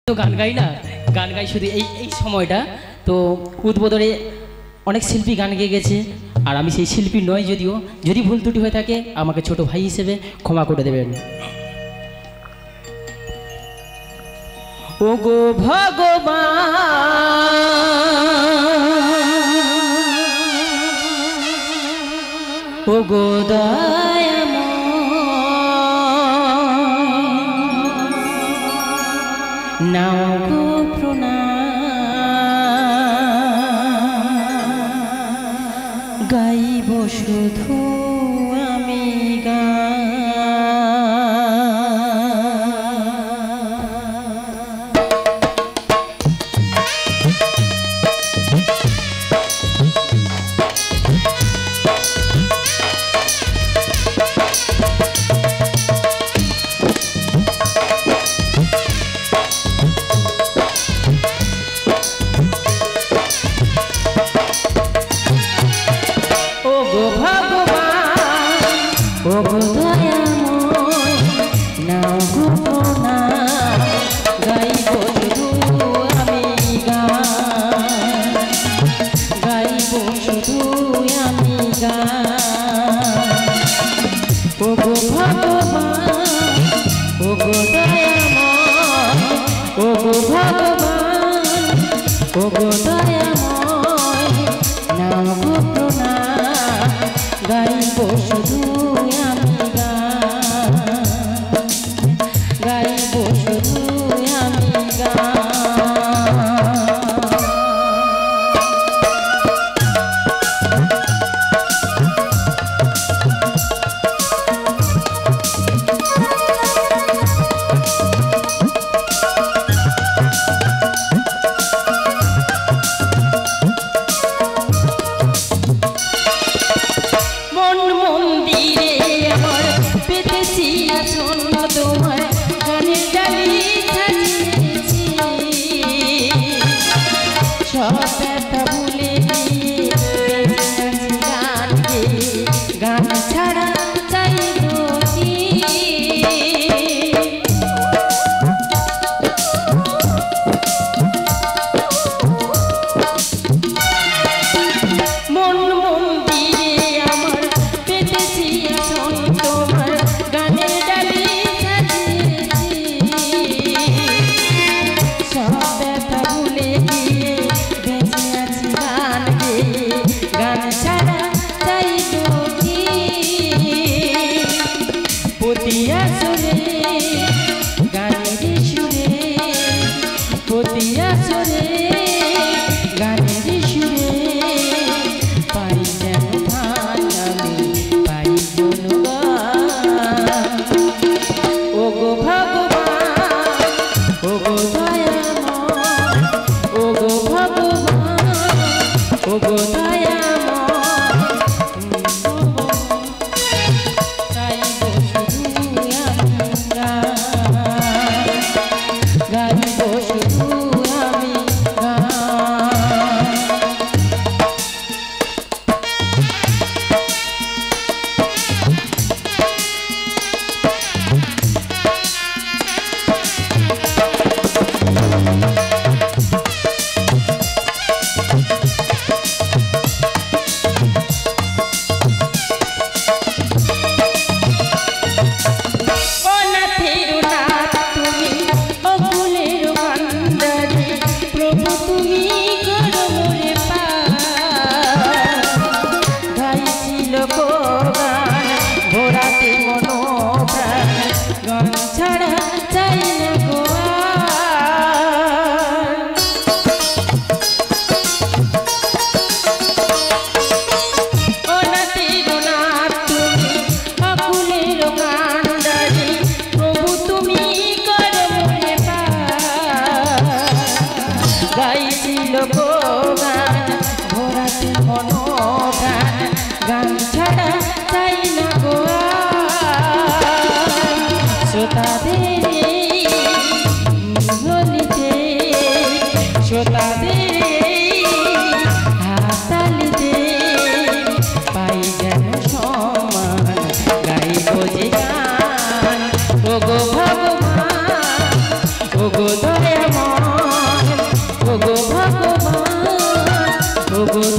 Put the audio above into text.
তো গান গাই না, গান গাই শুধু এই এই সময়টা। তো উদ্বোধনে অনেক শিল্পী গান গেয়ে গেছে, আর আমি সেই শিল্পী নয়, যদিও যদি ভুল ত্রুটি হয়ে থাকে আমাকে ছোট ভাই হিসেবে ক্ষমা করে দেবেন। ও গো ভগবান, ও গো দয়াময়, নাও গো প্রণাম, গাইব শুধু আমি গান। ও গো দয়াময়, নাও গো প্রণাম, গাইব শুধু আমি গান, গাইব শুধু আমি গান। ও গো ভগবান, ও গো দয়াময়, ও গো ভগবান, ও গো দয়াময়, নাও গো প্রণাম, গাইব শুধু আমি গান, গাইব শুধু আমি গান। তোমার গানের ডালি সাজিয়েছি, সব ব্যথা ভুলে গিয়ে গান গেয়ে, গান ছাড়া চাইল কি? মন মন্দিরে আমার পেতেছি আসন, তোমার গানের ডালি পতিয়া সুরে, গানের সুরে, পতিয়া সুরে, গানের সুরে, পাই যেন ধান আমি পাই জনগান। ও গো ভগবান, ও গো দয়াময়, ও গো ভগবান, ও গো দয়াময়, গাইব শুধু আমি গাইছিল গান, ভোরাতে মনোগান, গান ছাড়া চাই না গো শ্রোতাদের গলিতে, শ্রোতাদের হাততালিতে পাই যেন সমান, গাইব যে গান। ও গো ভগবান, ও গো করে আমার ওগো ভগবান ওগো